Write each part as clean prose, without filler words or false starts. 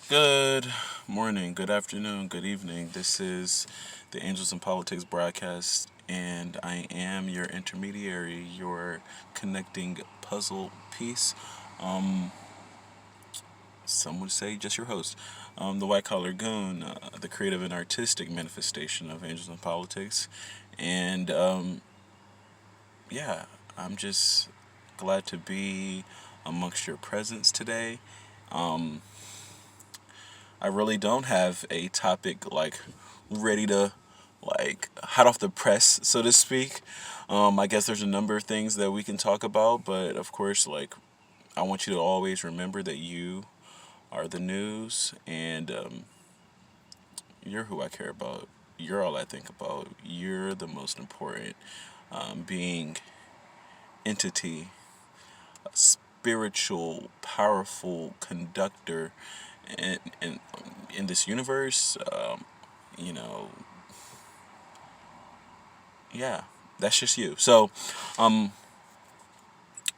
Good morning, good afternoon, good evening. This is the Angels in Politics broadcast, and I am your intermediary, your connecting puzzle piece. Um, some would say just your host, the white collar goon, the creative and artistic manifestation of Angels in Politics. And yeah, I'm just glad to be amongst your presence today. Um, I really don't have a topic like ready to like hot off the press, so to speak. I guess there's a number of things that we can talk about, but of course, like I want you to always remember that you are the news, and you're who I care about. You're all I think about. You're the most important being, entity, spiritual, powerful conductor in this universe. You know, yeah, that's just you. So, um,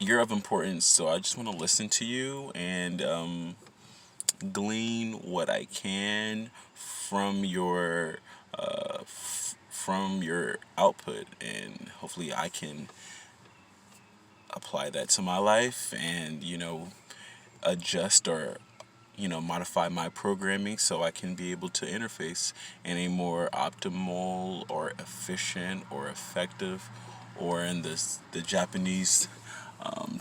you're of importance. So I just want to listen to you and glean what I can from from your output, and hopefully I can apply that to my life, and adjust or modify my programming so I can be able to interface in a more optimal or efficient or effective, or in the Japanese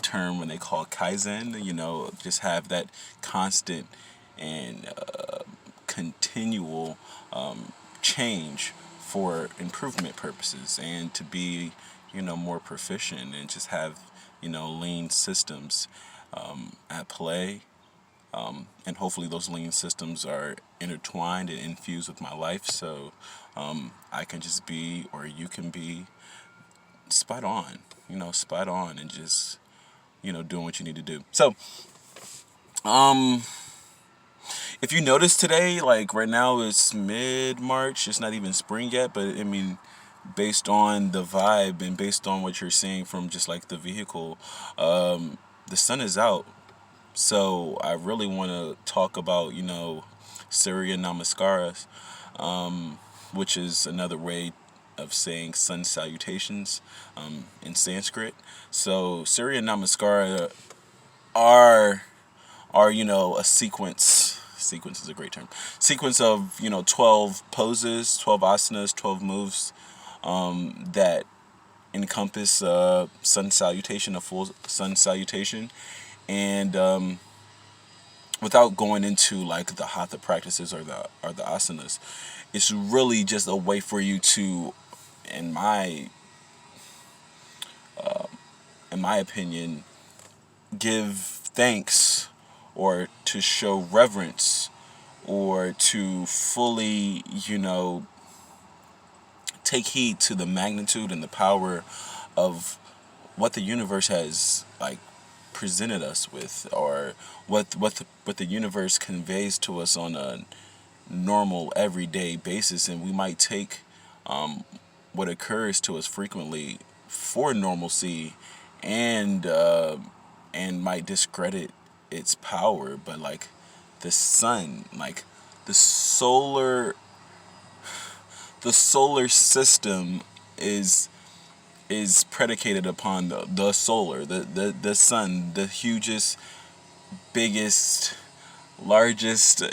term when they call kaizen, just have that constant and continual change for improvement purposes, and to be more proficient, and just have lean systems at play, and hopefully those lean systems are intertwined and infused with my life, so I can just be, or you can be, spot on, spot on, and just doing what you need to do. So um if you notice today, like right now it's mid-March, it's not even spring yet, but I mean, based on the vibe and based on what you're seeing from just like the vehicle, the sun is out. So I really want to talk about, surya namaskaras, which is another way of saying sun salutations in Sanskrit. So surya namaskara are a sequence is a great term, sequence of 12 poses, 12 asanas, 12 moves that encompass sun salutation, a full sun salutation. And without going into like the hatha practices or the asanas, it's really just a way for you to, in my in my opinion, give thanks, or to show reverence, or to fully, take heed to the magnitude and the power of what the universe has like presented us with, or what the universe conveys to us on a normal everyday basis. And we might take what occurs to us frequently for normalcy, and might discredit its power. But like the sun, like the solar the solar system is predicated upon the solar, the sun, the hugest, biggest, largest,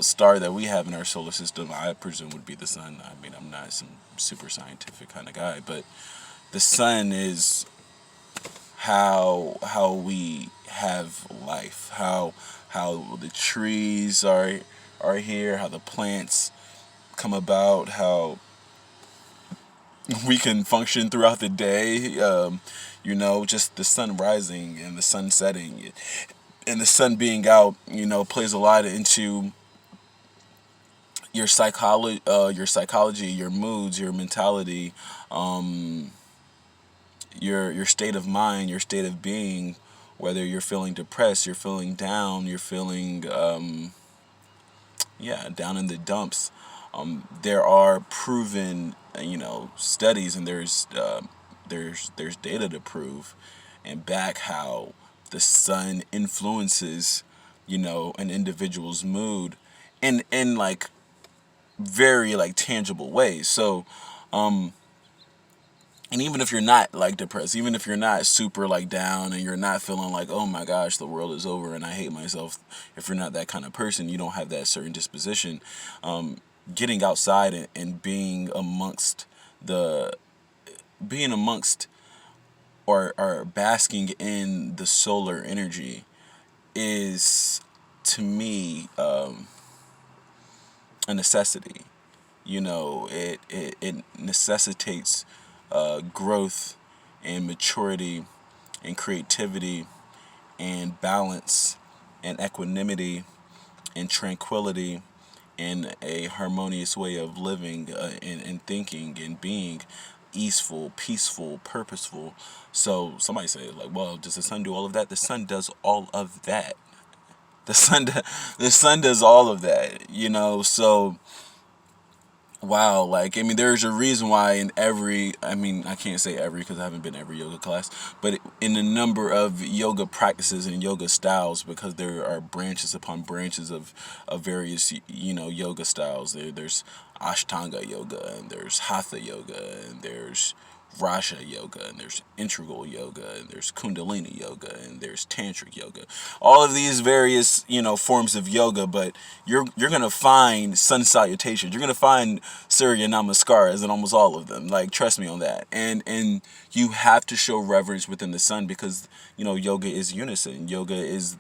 star that we have in our solar system. I presume would be the sun. I mean, I'm not some super scientific kind of guy, but the sun is how we have life, how the trees are here, how the plants come about, how we can function throughout the day. Just the sun rising and the sun setting, and the sun being out, plays a lot into your psychology, your moods, your mentality, um, your state of mind, your state of being. Whether you're feeling depressed, you're feeling down, you're feeling down in the dumps. There are proven, studies, and there's data to prove and back how the sun influences an individual's mood in like very like tangible ways. So and even if you're not like depressed, even if you're not super like down and you're not feeling like, oh my gosh, the world is over and I hate myself, if you're not that kind of person, you don't have that certain disposition, getting outside and the being amongst or basking in the solar energy is, to me, a necessity. It necessitates growth and maturity and creativity and balance and equanimity and tranquility and a harmonious way of living and thinking and being easeful, peaceful, purposeful. So somebody say like, well, does the sun do all of that? The sun does all of that. The sun does all of that, so wow, like, I mean, there's a reason why in every, I mean, I can't say every because I haven't been to every yoga class, but in a number of yoga practices and yoga styles, because there are branches upon branches of various, yoga styles. There's Ashtanga yoga, and there's Hatha yoga, and there's Raja yoga, and there's integral yoga, and there's Kundalini yoga, and there's Tantric yoga. All of these various, forms of yoga, but you're gonna find sun salutations. You're gonna find surya namaskaras in almost all of them. Like, trust me on that. And you have to show reverence within the sun because yoga is unison. Yoga is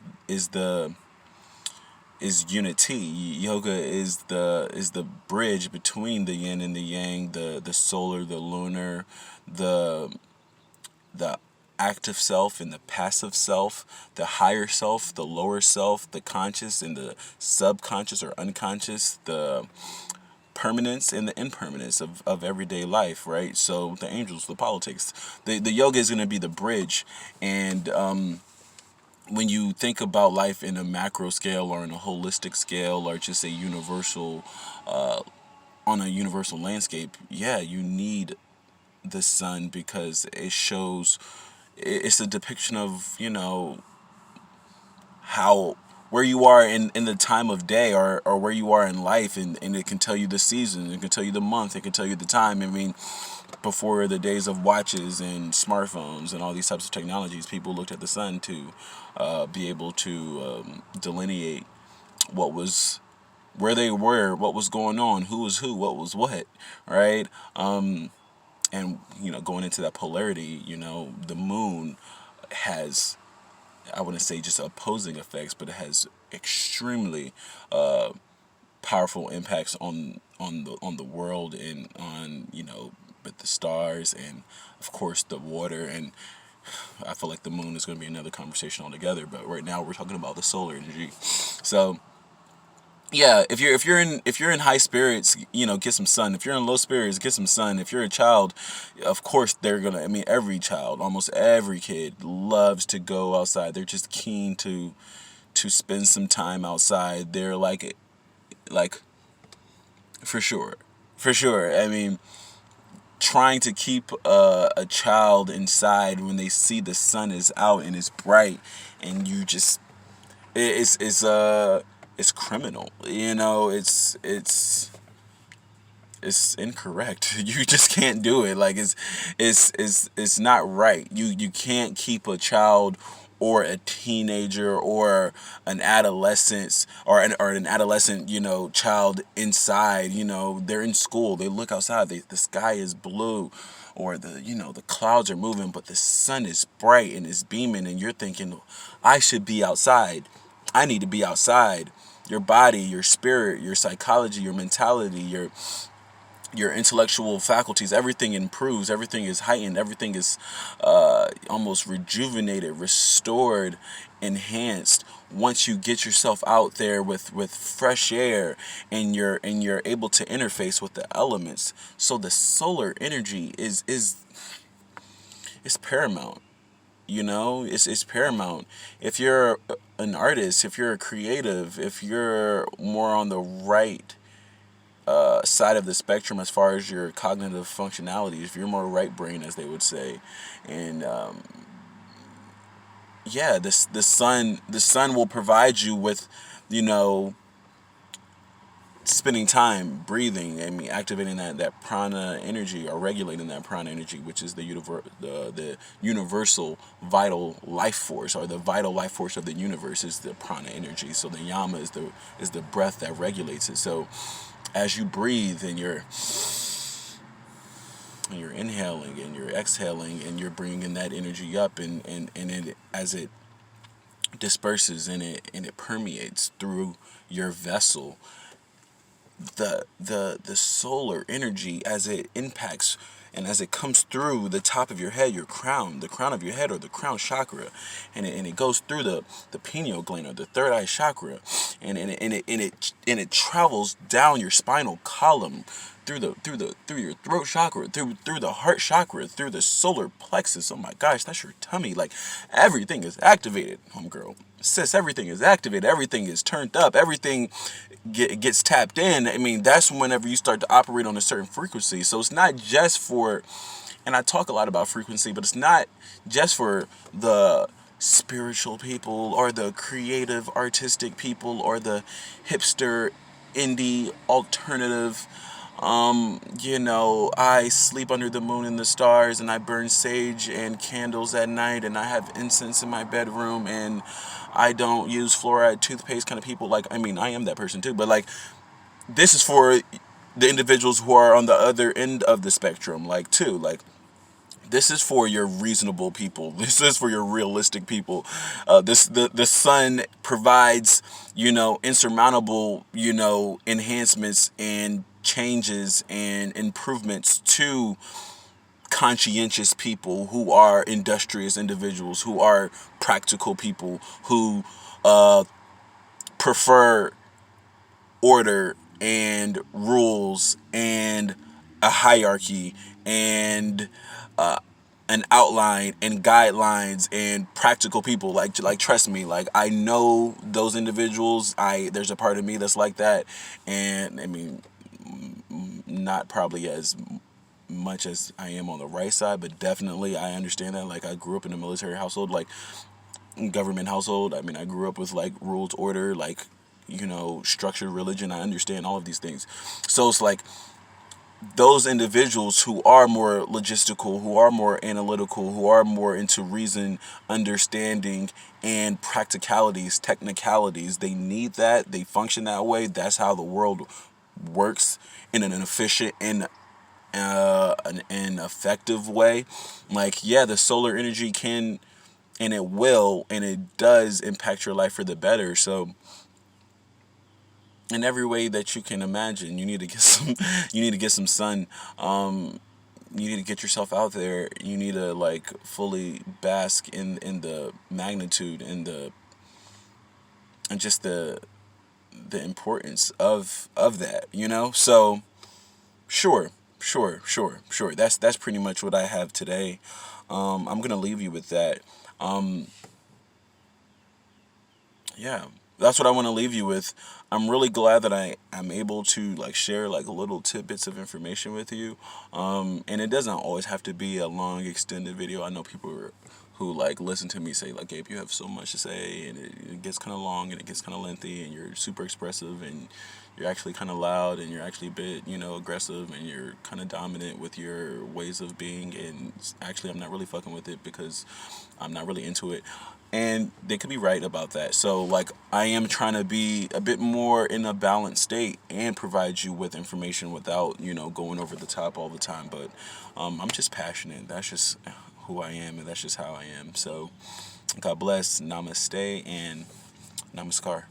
unity. Yoga is the bridge between the yin and the yang, the solar, the lunar, the the active self and the passive self, the higher self, the lower self, the conscious and the subconscious or unconscious, the permanence and the impermanence of everyday life, right? So the angels, the politics, the yoga is going to be the bridge. And when you think about life in a macro scale or in a holistic scale or just a universal, on a universal landscape, yeah, you need the sun because it shows, it's a depiction of, how, where you are in the time of day, or where you are in life, and it can tell you the season, it can tell you the month, it can tell you the time. I mean, before the days of watches and smartphones and all these types of technologies, people looked at the sun to be able to delineate what was, where they were, what was going on, who was who, what was what, right? And going into that polarity, the moon has, I wouldn't say just opposing effects, but it has extremely powerful impacts on the world and on, but the stars and of course the water. And I feel like the moon is going to be another conversation altogether, but right now we're talking about the solar energy. So yeah, if you're in high spirits, get some sun. If you're in low spirits, get some sun. If you're a child, of course they're gonna. I mean, every child, almost every kid, loves to go outside. They're just keen to spend some time outside. They're like for sure, for sure. I mean, trying to keep a child inside when they see the sun is out and it's bright, and you just it's criminal. It's incorrect. You just can't do it. Like, it's not right. You can't keep a child or a teenager or an adolescent or an adolescent, child inside. They're in school. They look outside. The sky is blue, or the clouds are moving, but the sun is bright and it's beaming, and you're thinking, I should be outside. I need to be outside. Your body, your spirit, your psychology, your mentality, your intellectual faculties, everything improves, everything is heightened, everything is almost rejuvenated, restored, enhanced once you get yourself out there with fresh air, and you're able to interface with the elements. So the solar energy is paramount. It's paramount. If you're an artist, if you're a creative, if you're more on the right side of the spectrum as far as your cognitive functionality, if you're more right brain, as they would say, and yeah, the sun will provide you with, you know, spending time breathing. I mean, activating that prana energy, or regulating that prana energy, which is the universal vital life force, or the vital life force of the universe is the prana energy. So the yama is the breath that regulates it. So as you breathe, and you're inhaling and you're exhaling, and you're bringing that energy up, and it, as it disperses, and it permeates through your vessel, the solar energy, as it impacts and as it comes through the top of your head, your crown, the crown of your head, or the crown chakra, and it goes through the pineal gland, or the third eye chakra, and it travels down your spinal column, through your throat chakra, through the heart chakra, through the solar plexus. Oh my gosh, that's your tummy. Like, everything is activated, homegirl. Sis, everything is activated. Everything is turned up. Everything gets tapped in. I mean, that's whenever you start to operate on a certain frequency. So it's not just for, and I talk a lot about frequency, but it's not just for the spiritual people, or the creative artistic people, or the hipster indie alternative. I sleep under the moon and the stars, and I burn sage and candles at night, and I have incense in my bedroom, and I don't use fluoride toothpaste kind of people. Like, I mean, I am that person too, but like, this is for the individuals who are on the other end of the spectrum, like, too. Like, this is for your reasonable people. This is for your realistic people. The sun provides, insurmountable, enhancements and changes and improvements to conscientious people, who are industrious individuals, who are practical people, who prefer order and rules and a hierarchy, and an outline and guidelines, and practical people. Like, trust me, like, I know those individuals. There's a part of me that's like that. And I mean, not probably as much as I am on the right side, but definitely I understand that. Like, I grew up in a military household, like, government household. I mean, I grew up with, like, rules, order, like, structured religion. I understand all of these things. So it's like, those individuals who are more logistical, who are more analytical, who are more into reason, understanding, and practicalities, technicalities, they need that. They function that way. That's how the world works, in an efficient and an effective way. Like, yeah, the solar energy can, and it will, and it does impact your life for the better. So in every way that you can imagine, you need to get some you need to get some sun. You need to get yourself out there. You need to, like, fully bask in the magnitude, and just the importance of that, so sure, that's pretty much what I have today. I'm gonna leave you with that. um yeah, that's what I want to leave you with. I'm really glad that I'm able to, like, share, like, little tidbits of information with you. And it doesn't always have to be a long extended video. I know people who, like, listen to me say, like, Gabe, you have so much to say, and it gets kind of long, and it gets kind of lengthy, and you're super expressive, and you're actually kind of loud, and you're actually a bit, aggressive, and you're kind of dominant with your ways of being. And actually, I'm not really fucking with it, because I'm not really into it. And they could be right about that. So, like, I am trying to be a bit more in a balanced state, and provide you with information without, going over the top all the time. But I'm just passionate. That's just who I am, and that's just how I am. So, God bless, namaste, and namaskar.